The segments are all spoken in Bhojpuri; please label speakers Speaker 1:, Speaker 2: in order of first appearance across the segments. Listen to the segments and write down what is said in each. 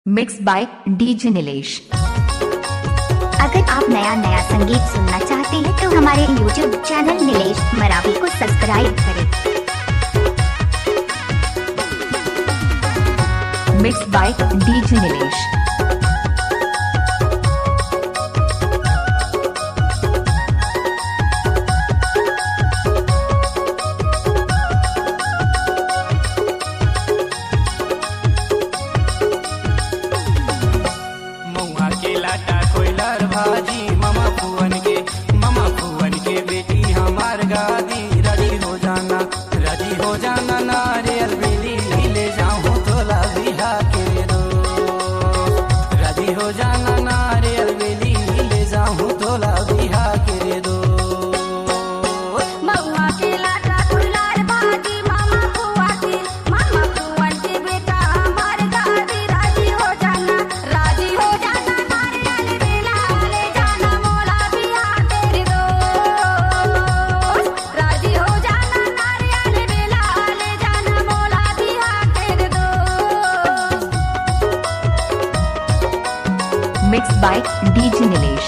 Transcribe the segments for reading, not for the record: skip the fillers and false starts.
Speaker 1: Mix by DJ Nilesh.
Speaker 2: अगर आप नया संगीत सुनना चाहते हैं तो हमारे YouTube चैनल नीलेश मरावी को सब्सक्राइब करें।
Speaker 1: Mix by DJ Nilesh.
Speaker 3: कोयलर भाजी मामा फुवन के बेटी हमार गादी राजी हो जाना नारियल बेली ले जाऊं तोला बिहा के रो। राजी हो जाना नारियल बेली ले जाऊं तोला बिहा के रो।
Speaker 1: Mix by DJ Nilesh.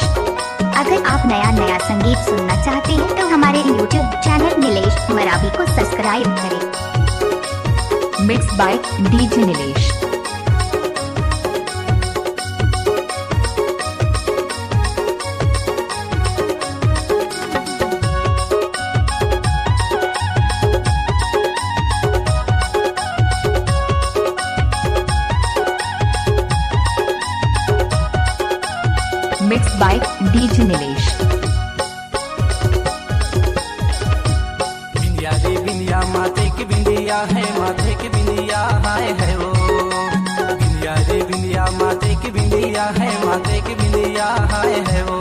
Speaker 2: अगर आप नया संगीत सुनना चाहते हैं तो हमारे YouTube चैनल नीलेश मरावी को सब्सक्राइब करें।
Speaker 1: Mix by DJ Nilesh. Mix by DJ Nilesh.
Speaker 3: बिंदिया रे बिंदिया माथे की बिंदिया है, माथे की बिंदिया है वो। बिंदिया रे बिंदिया माथे की बिंदिया है, माथे की बिंदिया है वो।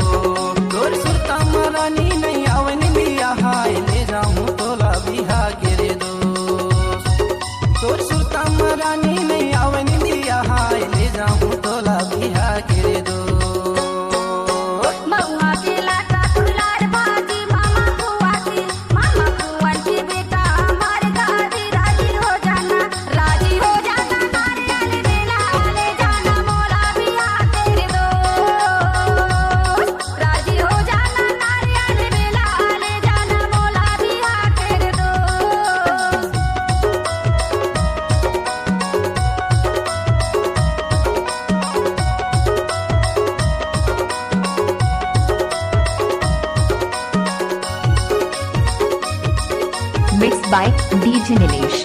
Speaker 3: तोर सुरता महारानी नहीं आवनी बिया हाय ले जाऊं तोला बिहा के रे दोस्त। तोर सुरता महारानी नहीं आवनी बिया हाय ले जाऊं तोला बिहा के रे दोस्त।
Speaker 1: Mix by DJ Nilesh.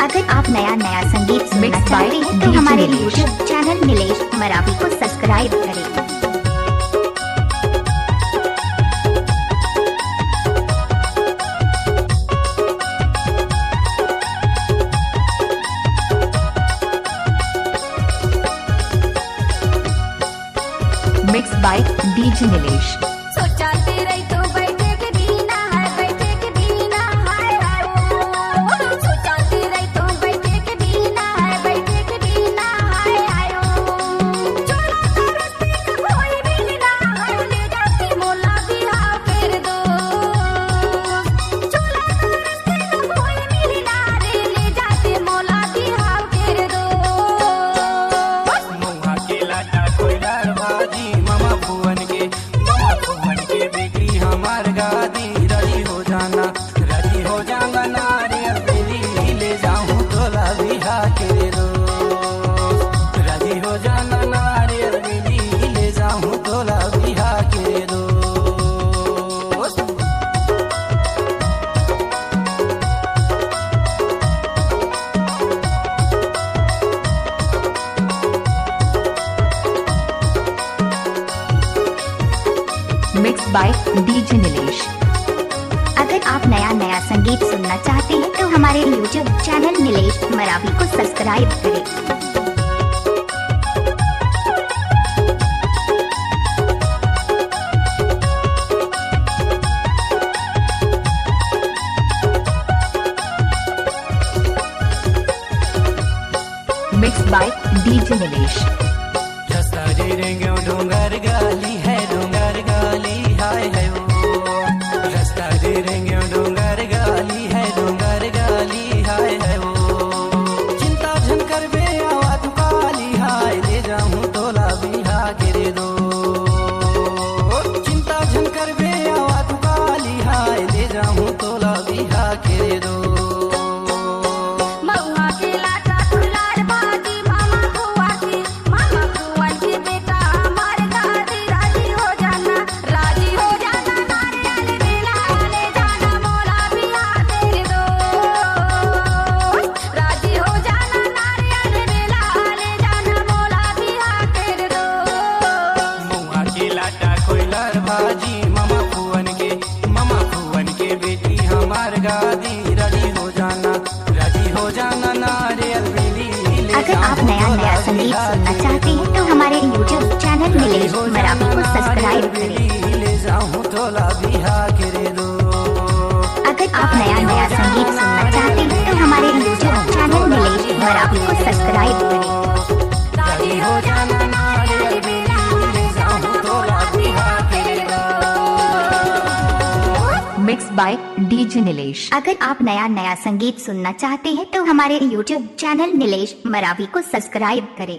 Speaker 2: अगर आप नया संगीत सुनना
Speaker 1: Mixed by
Speaker 2: चाहते हैं तो
Speaker 1: DJ
Speaker 2: हमारे
Speaker 1: नीलेश।
Speaker 2: YouTube चैनल नीलेश मरावी को सब्सक्राइब करें।
Speaker 1: Mix by DJ Nilesh.
Speaker 3: कोयलर भाजी मामा फुवन के बेटी हमार गादी राजी हो जाना नारियल बेली ले जाऊं तोला बिहा के रो। राजी हो जाना नारियल बेली ले जाऊं तोला बिहा के रो।
Speaker 1: Mix by DJ Nilesh.
Speaker 2: अगर आप नया संगीत सुनना चाहते हैं तो हमारे YouTube चैनल नीलेश मरावी को सब्सक्राइब करें।
Speaker 1: Mix by DJ Nilesh.
Speaker 3: रस्ता रे रेंगे डोंगर गाली है, डोंगर गाली है वो। रस्ता रे रेंगे डोंगर गाली है, डोंगर गाली है वो। चिंता झन कर बे आवा तू काली हाय ले
Speaker 2: आप नया नया संगीत सुनना चाहते हैं तो हमारे YouTube चैनल नीलेश मरावी को सब्सक्राइब करें।
Speaker 3: ले जाऊं तोला बिहा करे दो।
Speaker 2: अगर आप नया नया संगीत सुनना चाहते हैं तो हमारे YouTube चैनल नीलेश मरावी को सब्सक्राइब करें।
Speaker 3: दादी हो जाना नारियल बेली ले जाऊं तोला बिहा करे दो।
Speaker 1: Mixed by DJ Nilesh.
Speaker 2: अगर आप नया नया संगीत सुनना चाहते हैं तो हमारे YouTube चैनल नीलेश मरावी को सब्सक्राइब करें।